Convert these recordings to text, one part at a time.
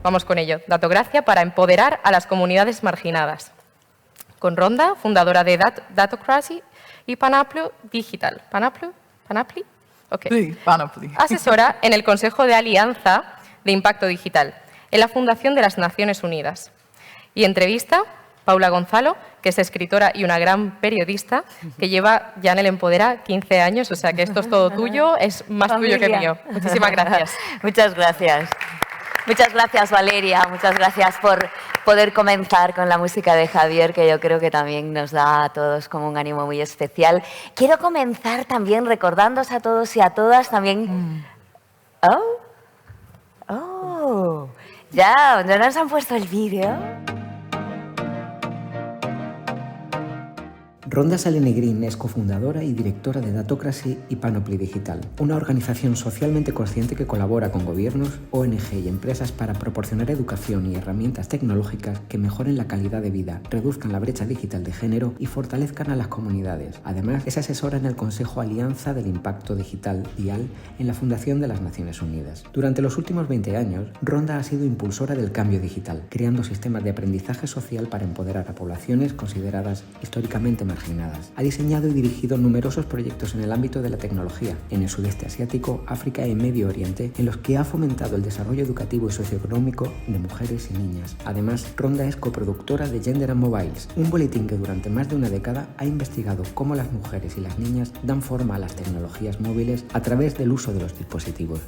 Vamos con ello. Datocracia para empoderar a las comunidades marginadas. Con Ronda, fundadora de Datocracy y Panoply Digital. ¿Panoply? Okay. Sí, Panoply. Asesora en el Consejo de Alianza de Impacto Digital, en la Fundación de las Naciones Unidas. Y entrevista Paula Gonzalo, que es escritora y una gran periodista, que lleva ya en el Empodera 15 años, o sea que esto es todo tuyo, es más tuyo que mío. Muchísimas gracias. Muchas gracias. Muchas gracias, Valeria. Muchas gracias por poder comenzar con la música de Javier, que yo creo que también nos da a todos como un ánimo muy especial. Quiero comenzar también recordándoos a todos y a todas también... ¿Ya nos han puesto el vídeo? Ronda Salenegrín es cofundadora y directora de Datocracy y Panoply Digital, una organización socialmente consciente que colabora con gobiernos, ONG y empresas para proporcionar educación y herramientas tecnológicas que mejoren la calidad de vida, reduzcan la brecha digital de género y fortalezcan a las comunidades. Además, es asesora en el Consejo Alianza del Impacto Digital, DIAL, en la Fundación de las Naciones Unidas. Durante los últimos 20 años, Ronda ha sido impulsora del cambio digital, creando sistemas de aprendizaje social para empoderar a poblaciones consideradas históricamente marginadas. Ha diseñado y dirigido numerosos proyectos en el ámbito de la tecnología, en el sudeste asiático, África y Medio Oriente, en los que ha fomentado el desarrollo educativo y socioeconómico de mujeres y niñas. Además, Ronda es coproductora de Gender and Mobiles, un boletín que durante más de una década ha investigado cómo las mujeres y las niñas dan forma a las tecnologías móviles a través del uso de los dispositivos.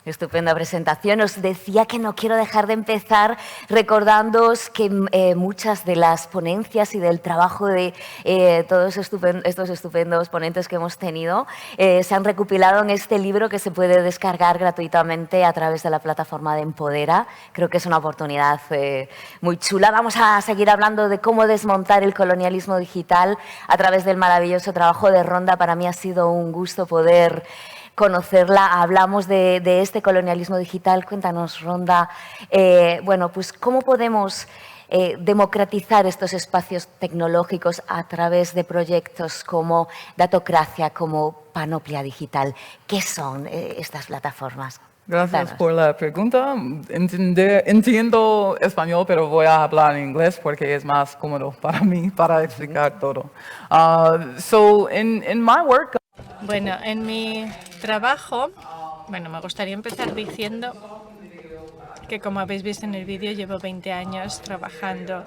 Estupenda presentación. Os decía que no quiero dejar de empezar recordándoos que muchas de las ponencias y del trabajo de todos estos estupendos ponentes que hemos tenido se han recopilado en este libro que se puede descargar gratuitamente a través de la plataforma de Empodera. Creo que es una oportunidad muy chula. Vamos a seguir hablando de cómo desmontar el colonialismo digital a través del maravilloso trabajo de Ronda. Para mí ha sido un gusto poder conocerla. Hablamos de este colonialismo digital. Cuéntanos, Ronda, bueno, pues cómo podemos democratizar estos espacios tecnológicos a través de proyectos como Datocracia, como Panoply Digital. ¿Qué son estas plataformas? Gracias por la pregunta. Entiendo español, pero voy a hablar en inglés porque es más cómodo para mí para explicar todo. In my work, bueno, en mi trabajo, me gustaría empezar diciendo que, como habéis visto en el vídeo, llevo 20 años trabajando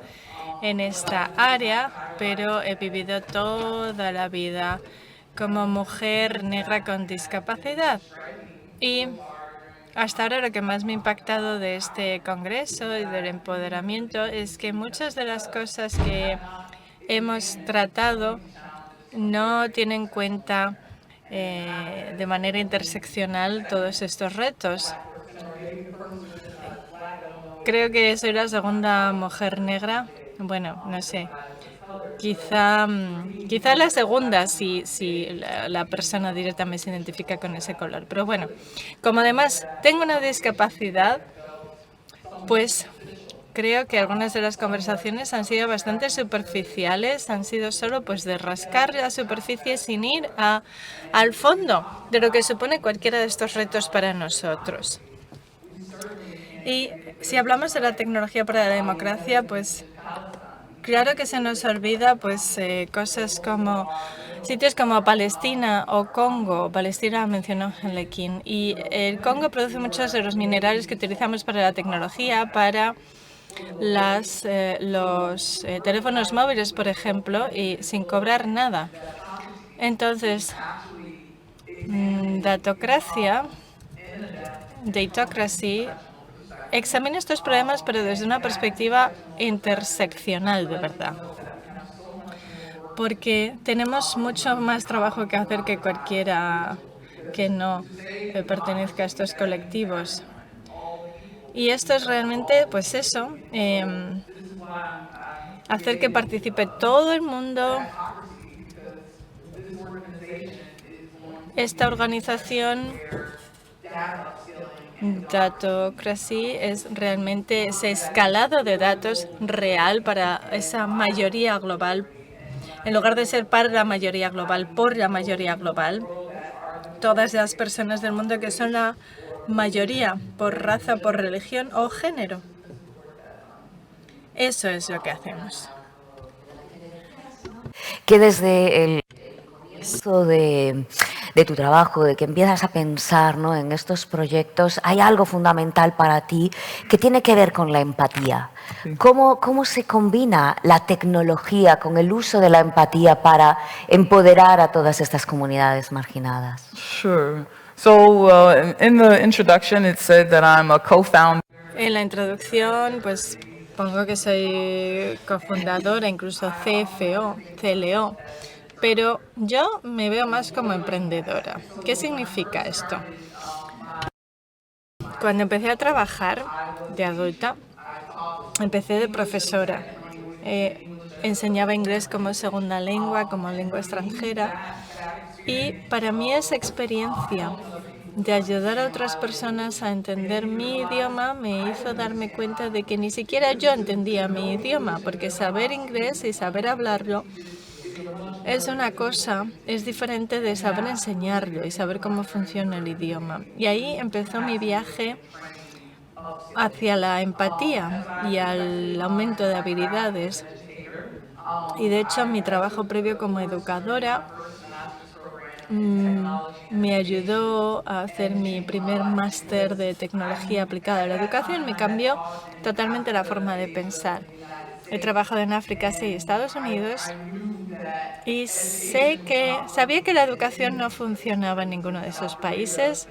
en esta área, pero he vivido toda la vida como mujer negra con discapacidad. Y hasta ahora lo que más me ha impactado de este congreso y del empoderamiento es que muchas de las cosas que hemos tratado no tienen en cuenta de manera interseccional todos estos retos. Creo que soy la segunda mujer negra, bueno, no sé, quizá la segunda si la persona directamente se identifica con ese color. Pero bueno, como además tengo una discapacidad, pues creo que algunas de las conversaciones han sido bastante superficiales, han sido solo pues de rascar la superficie sin ir al fondo de lo que supone cualquiera de estos retos para nosotros. Y si hablamos de la tecnología para la democracia, pues claro que se nos olvida pues cosas como sitios como Palestina o Congo. Palestina mencionó Lekin, y el Congo produce muchos de los minerales que utilizamos para la tecnología, para los teléfonos móviles, por ejemplo, y sin cobrar nada. Entonces, Datocracy examina estos problemas, pero desde una perspectiva interseccional, de verdad. Porque tenemos mucho más trabajo que hacer que cualquiera que no pertenezca a estos colectivos. Y esto es realmente, pues eso, hacer que participe todo el mundo. Esta organización, Datocracy, es realmente ese escalado de datos real para esa mayoría global, en lugar de ser para la mayoría global, por la mayoría global. todas las personas del mundo que son la mayoría por raza, por religión o género. Eso es lo que hacemos. Que desde el comienzo de tu trabajo, de que empiezas a pensar, ¿no?, en estos proyectos, hay algo fundamental para ti que tiene que ver con la empatía. ¿Cómo se combina la tecnología con el uso de la empatía para empoderar a todas estas comunidades marginadas? Sure. So in the introduction, it said that I'm a co-founder. En la introducción, pues pongo que soy cofundadora, incluso CFO, CLO, pero yo me veo más como emprendedora. ¿Qué significa esto? Cuando empecé a trabajar de adulta, empecé de profesora. Enseñaba inglés como segunda lengua, como lengua extranjera, y para mí esa experiencia de ayudar a otras personas a entender mi idioma me hizo darme cuenta de que ni siquiera yo entendía mi idioma, porque saber inglés y saber hablarlo es una cosa, es diferente de saber enseñarlo y saber cómo funciona el idioma. Y ahí empezó mi viaje hacia la empatía y al aumento de habilidades. Y de hecho mi trabajo previo como educadora me ayudó a hacer mi primer máster de tecnología aplicada a la educación. Me cambió totalmente la forma de pensar. He trabajado en África, Asia y Estados Unidos y sabía que la educación no funcionaba en ninguno de esos países.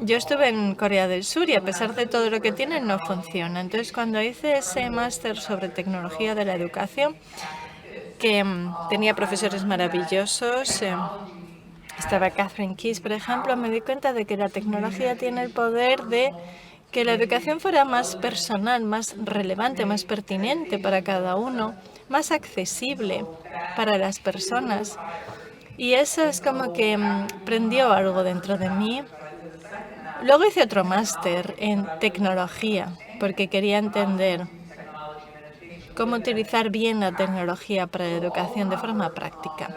Yo estuve en Corea del Sur y a pesar de todo lo que tienen no funciona. Entonces cuando hice ese máster sobre tecnología de la educación, que tenía profesores maravillosos, estaba Catherine Keyes, por ejemplo, me di cuenta de que la tecnología tiene el poder de que la educación fuera más personal, más relevante, más pertinente para cada uno, más accesible para las personas. Y eso es como que prendió algo dentro de mí. Luego hice otro máster en tecnología, porque quería entender cómo utilizar bien la tecnología para la educación de forma práctica.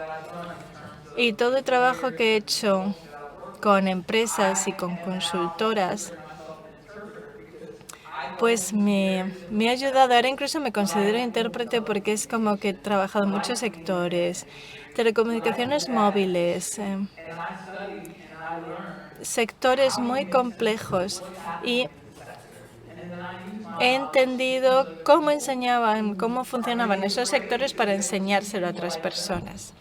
Y todo el trabajo que he hecho con empresas y con consultoras, pues me ha ayudado. Ahora incluso me considero intérprete porque es como que he trabajado en muchos sectores, telecomunicaciones móviles, sectores muy complejos, y he entendido cómo enseñaban, cómo funcionaban esos sectores para enseñárselo a otras personas.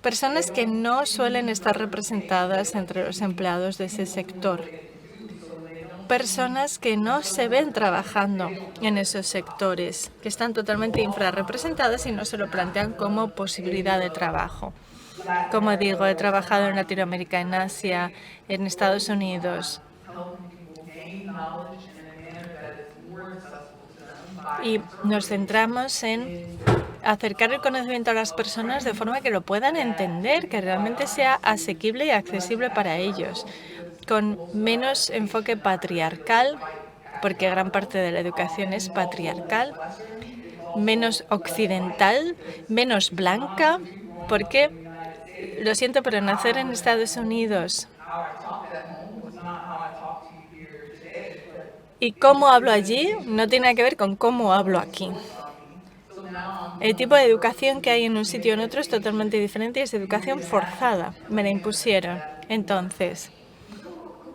Personas que no suelen estar representadas entre los empleados de ese sector. Personas que no se ven trabajando en esos sectores, que están totalmente infrarrepresentadas y no se lo plantean como posibilidad de trabajo. Como digo, he trabajado en Latinoamérica, en Asia, en Estados Unidos. Y nos centramos en acercar el conocimiento a las personas de forma que lo puedan entender, que realmente sea asequible y accesible para ellos, con menos enfoque patriarcal, porque gran parte de la educación es patriarcal, menos occidental, menos blanca, porque, lo siento, pero nacer en Estados Unidos y cómo hablo allí no tiene nada que ver con cómo hablo aquí. El tipo de educación que hay en un sitio o en otro es totalmente diferente y es educación forzada. Me la impusieron. Entonces,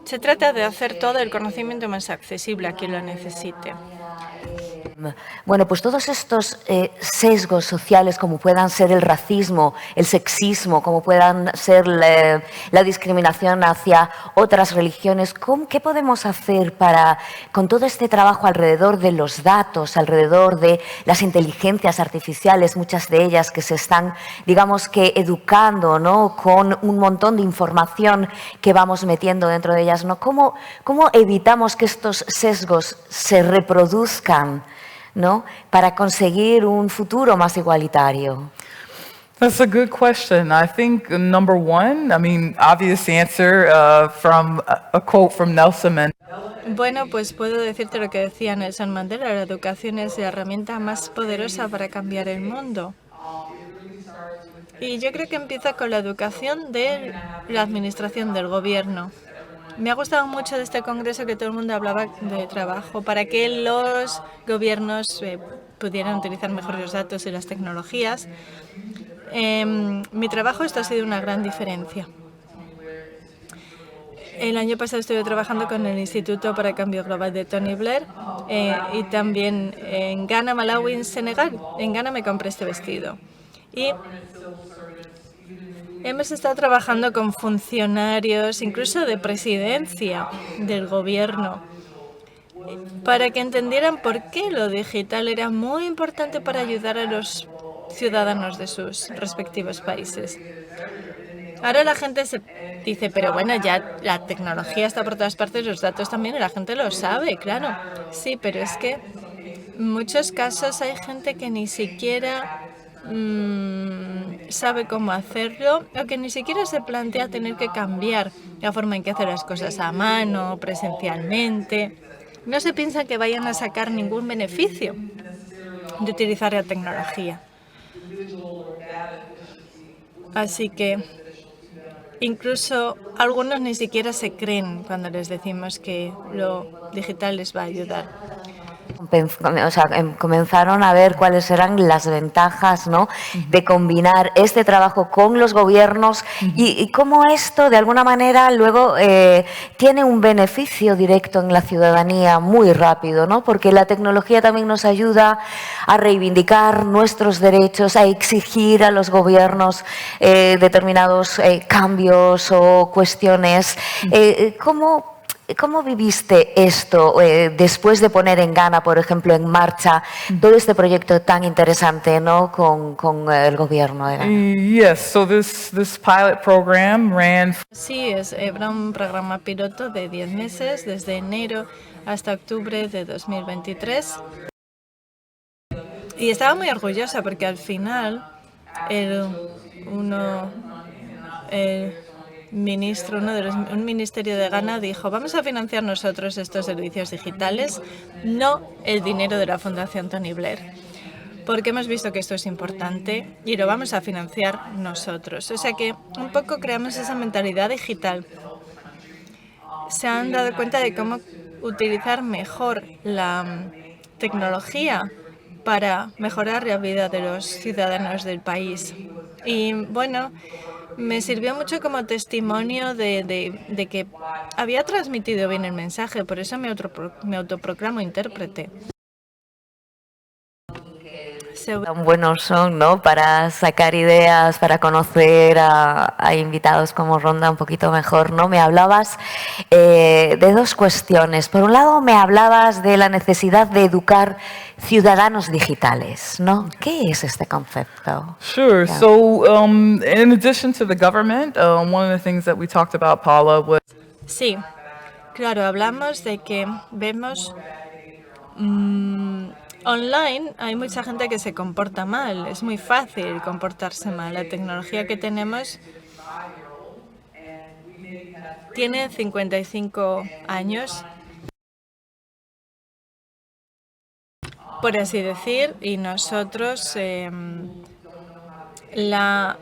se trata de hacer todo el conocimiento más accesible a quien lo necesite. Bueno, pues todos estos sesgos sociales, como puedan ser el racismo, el sexismo, como puedan ser la discriminación hacia otras religiones, ¿qué podemos hacer con todo este trabajo alrededor de los datos, alrededor de las inteligencias artificiales, muchas de ellas que se están, digamos que, educando, ¿no?, con un montón de información que vamos metiendo dentro de ellas, ¿no? ¿Cómo evitamos que estos sesgos se reproduzcan, ¿no?, para conseguir un futuro más igualitario? That's a good question. I think number one, obvious answer from a quote from Nelson Mandela. Bueno, pues puedo decirte lo que decía Nelson Mandela: la educación es la herramienta más poderosa para cambiar el mundo. Y yo creo que empieza con la educación de la administración del gobierno. Me ha gustado mucho de este congreso que todo el mundo hablaba de trabajo para que los gobiernos pudieran utilizar mejor los datos y las tecnologías. Mi trabajo, esto ha sido una gran diferencia. El año pasado estuve trabajando con el Instituto para el Cambio Global de Tony Blair y también en Ghana, Malawi, en Senegal. En Ghana me compré este vestido. Y hemos estado trabajando con funcionarios, incluso de presidencia del gobierno, para que entendieran por qué lo digital era muy importante para ayudar a los ciudadanos de sus respectivos países. Ahora la gente se dice, pero bueno, ya la tecnología está por todas partes, los datos también, y la gente lo sabe, claro. Sí, pero es que en muchos casos hay gente que ni siquiera sabe cómo hacerlo o que ni siquiera se plantea tener que cambiar la forma en que hace las cosas a mano, presencialmente. No se piensa que vayan a sacar ningún beneficio de utilizar la tecnología. Así que incluso algunos ni siquiera se creen cuando les decimos que lo digital les va a ayudar. O sea, comenzaron a ver cuáles eran las ventajas, ¿no?, de combinar este trabajo con los gobiernos y cómo esto de alguna manera luego tiene un beneficio directo en la ciudadanía muy rápido, ¿no?, porque la tecnología también nos ayuda a reivindicar nuestros derechos, a exigir a los gobiernos determinados cambios o cuestiones. ¿Cómo viviste esto después de poner en Ghana, por ejemplo, en marcha todo este proyecto tan interesante, ¿no?, con el gobierno de Ghana? Yes, so this pilot program ran. Sí, era un programa piloto de 10 meses, desde enero hasta octubre de 2023. Y estaba muy orgullosa porque al final un ministerio de Ghana dijo, vamos a financiar nosotros estos servicios digitales, no el dinero de la Fundación Tony Blair, porque hemos visto que esto es importante y lo vamos a financiar nosotros. O sea que un poco creamos esa mentalidad digital. Se han dado cuenta de cómo utilizar mejor la tecnología para mejorar la vida de los ciudadanos del país. Y bueno, me sirvió mucho como testimonio de que había transmitido bien el mensaje, por eso me autoproclamo intérprete. Tan buenos son, ¿no?, para sacar ideas, para conocer a invitados como Ronda un poquito mejor, ¿no? Me hablabas de dos cuestiones. Por un lado, me hablabas de la necesidad de educar ciudadanos digitales, ¿no? ¿Qué es este concepto? Sure. Yeah. So, in addition to the government, one of the things that we talked about, Paula, was. Sí, claro, hablamos de que vemos online hay mucha gente que se comporta mal, es muy fácil comportarse mal. La tecnología que tenemos tiene 55 años, por así decir, y nosotros la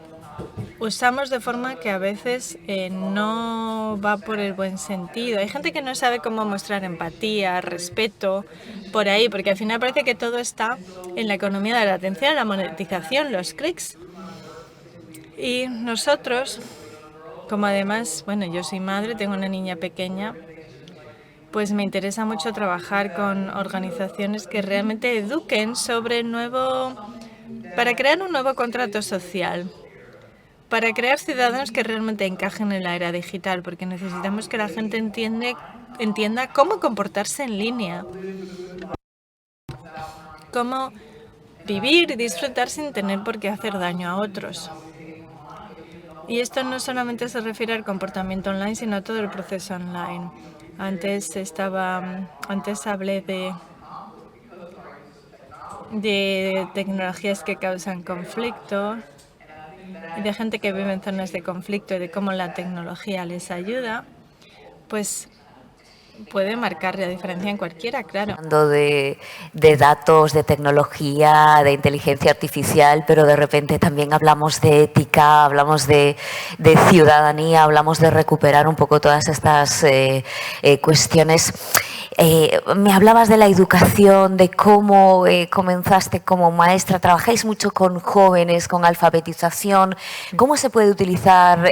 usamos de forma que a veces no va por el buen sentido. Hay gente que no sabe cómo mostrar empatía, respeto, por ahí, porque al final parece que todo está en la economía de la atención, la monetización, los clics. Y nosotros, como además, bueno, yo soy madre, tengo una niña pequeña, pues me interesa mucho trabajar con organizaciones que realmente eduquen sobre para crear un nuevo contrato social. Para crear ciudadanos que realmente encajen en la era digital, porque necesitamos que la gente entienda cómo comportarse en línea, cómo vivir y disfrutar sin tener por qué hacer daño a otros. Y esto no solamente se refiere al comportamiento online, sino a todo el proceso online. Antes hablé de tecnologías que causan conflicto, de gente que vive en zonas de conflicto y de cómo la tecnología les ayuda. Pues puede marcar la diferencia en cualquiera, claro. Hablando de datos, de tecnología, de inteligencia artificial, pero de repente también hablamos de ética, hablamos de ciudadanía, hablamos de recuperar un poco todas estas cuestiones. Me hablabas de la educación, de cómo comenzaste como maestra, trabajáis mucho con jóvenes, con alfabetización. ¿Cómo se puede utilizar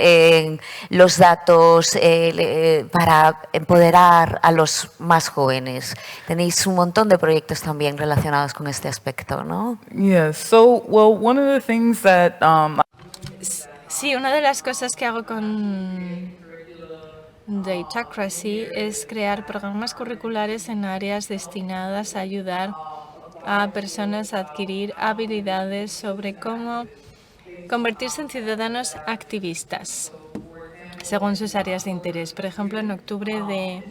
los datos para empoderar a los más jóvenes? Tenéis un montón de proyectos también relacionados con este aspecto, ¿no? Yeah, so, well, one of the things that Sí, una de las cosas que hago con Datocracy es crear programas curriculares en áreas destinadas a ayudar a personas a adquirir habilidades sobre cómo convertirse en ciudadanos activistas según sus áreas de interés. Por ejemplo, en octubre de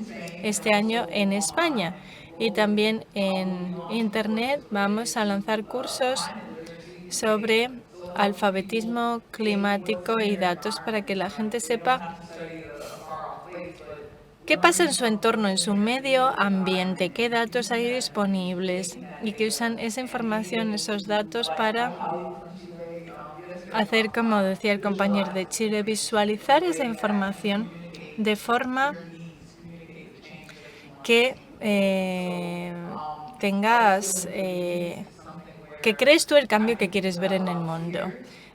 este año en España y también en Internet vamos a lanzar cursos sobre alfabetismo climático y datos para que la gente sepa qué pasa en su entorno, en su medio ambiente, qué datos hay disponibles y que usan esa información, esos datos para hacer, como decía el compañero de Chile, visualizar esa información de forma que tengas, que crees tú el cambio que quieres ver en el mundo.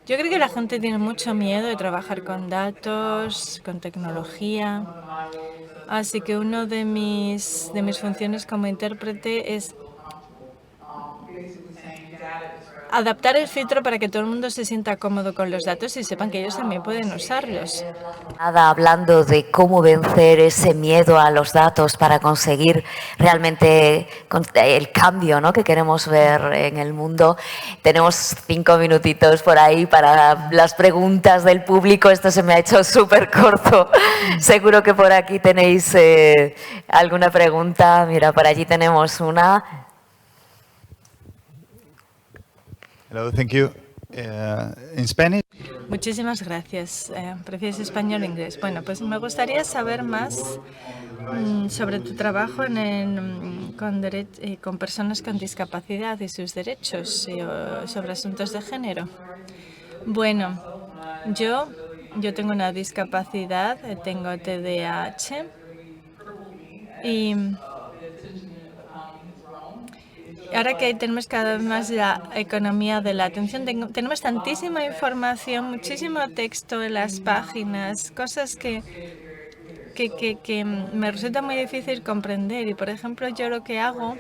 Yo creo que la gente tiene mucho miedo de trabajar con datos, con tecnología. Así que una de mis funciones como intérprete es adaptar el filtro para que todo el mundo se sienta cómodo con los datos y sepan que ellos también pueden usarlos. Nada, hablando de cómo vencer ese miedo a los datos para conseguir realmente el cambio, ¿no?, que queremos ver en el mundo. Tenemos 5 minutitos por ahí para las preguntas del público. Esto se me ha hecho súper corto. Seguro que por aquí tenéis alguna pregunta. Mira, por allí tenemos una. Hello, thank you. In Spanish. Muchísimas gracias. ¿Prefieres español o inglés? Bueno, pues me gustaría saber más sobre tu trabajo con personas con discapacidad y sus derechos sobre asuntos de género. Bueno, yo tengo una discapacidad, tengo TDAH y ahora que tenemos cada vez más la economía de la atención, tenemos tantísima información, muchísimo texto en las páginas, cosas que me resulta muy difícil comprender. Y, por ejemplo, yo lo que hago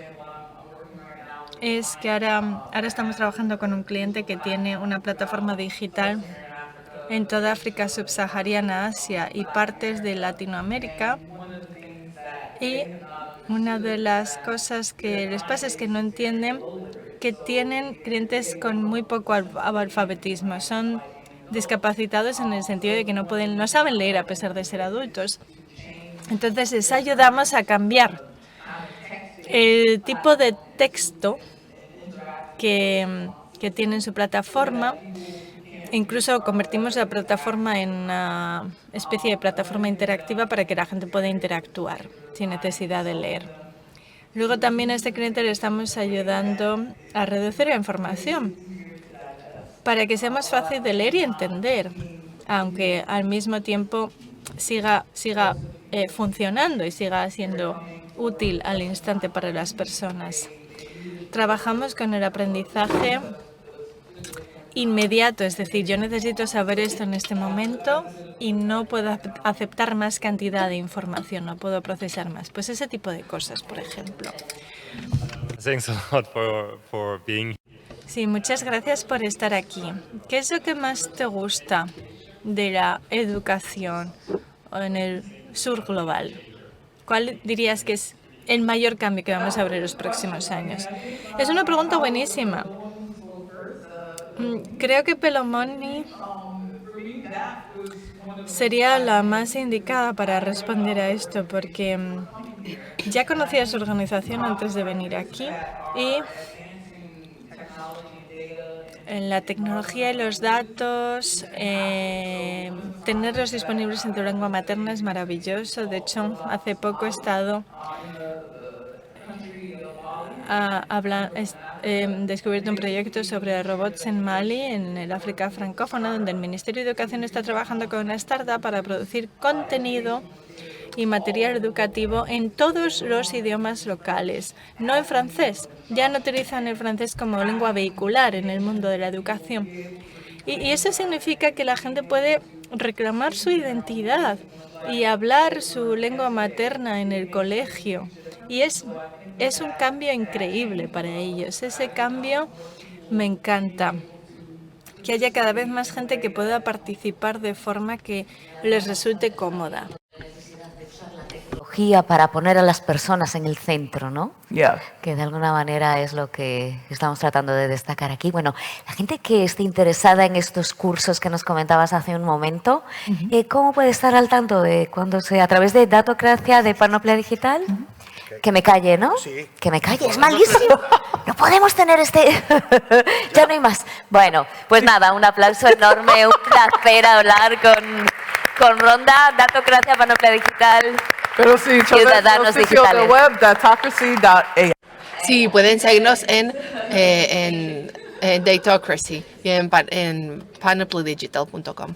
es que ahora estamos trabajando con un cliente que tiene una plataforma digital en toda África subsahariana, Asia y partes de Latinoamérica. Y una de las cosas que les pasa es que no entienden que tienen clientes con muy poco alfabetismo. Son discapacitados en el sentido de que no saben leer a pesar de ser adultos. Entonces les ayudamos a cambiar el tipo de texto que tiene en su plataforma. Incluso convertimos la plataforma en una especie de plataforma interactiva para que la gente pueda interactuar sin necesidad de leer. Luego también a este cliente le estamos ayudando a reducir la información para que sea más fácil de leer y entender, aunque al mismo tiempo siga funcionando y siga siendo útil al instante para las personas. Trabajamos con el aprendizaje inmediato, es decir, yo necesito saber esto en este momento y no puedo aceptar más cantidad de información, no puedo procesar más. Pues ese tipo de cosas, por ejemplo. Thanks a lot for being here. Sí, muchas gracias por estar aquí. ¿Qué es lo que más te gusta de la educación en el sur global? ¿Cuál dirías que es el mayor cambio que vamos a ver en los próximos años? Es una pregunta buenísima. Creo que Pelomoni sería la más indicada para responder a esto, porque ya conocía su organización antes de venir aquí y en la tecnología y los datos, tenerlos disponibles en tu lengua materna es maravilloso. De hecho, hace poco he estado descubierto un proyecto sobre robots en Mali, en el África francófona, donde el Ministerio de Educación está trabajando con una startup para producir contenido y material educativo en todos los idiomas locales, no en francés. Ya no utilizan el francés como lengua vehicular en el mundo de la educación. Y eso significa que la gente puede reclamar su identidad y hablar su lengua materna en el colegio. Y es un cambio increíble para ellos. Ese cambio me encanta. Que haya cada vez más gente que pueda participar de forma que les resulte cómoda. Para poner a las personas en el centro, ¿no? Yeah. Que de alguna manera es lo que estamos tratando de destacar aquí. Bueno, la gente que esté interesada en estos cursos que nos comentabas hace un momento, ¿cómo puede estar al tanto de cuando sea a través de Datocracia, de Panoplia Digital? Que me calle, ¿no? Sí. Que me calle, es malísimo. No podemos tener ya no hay más. Bueno, pues nada, un aplauso enorme, un placer hablar con Ronda, Datocracia, Panoplia Digital. Pero sí, Ciudadanos el sitio digitales. de web, datocracy.ai. Sí, pueden seguirnos en Datocracy y en panoplydigital.com.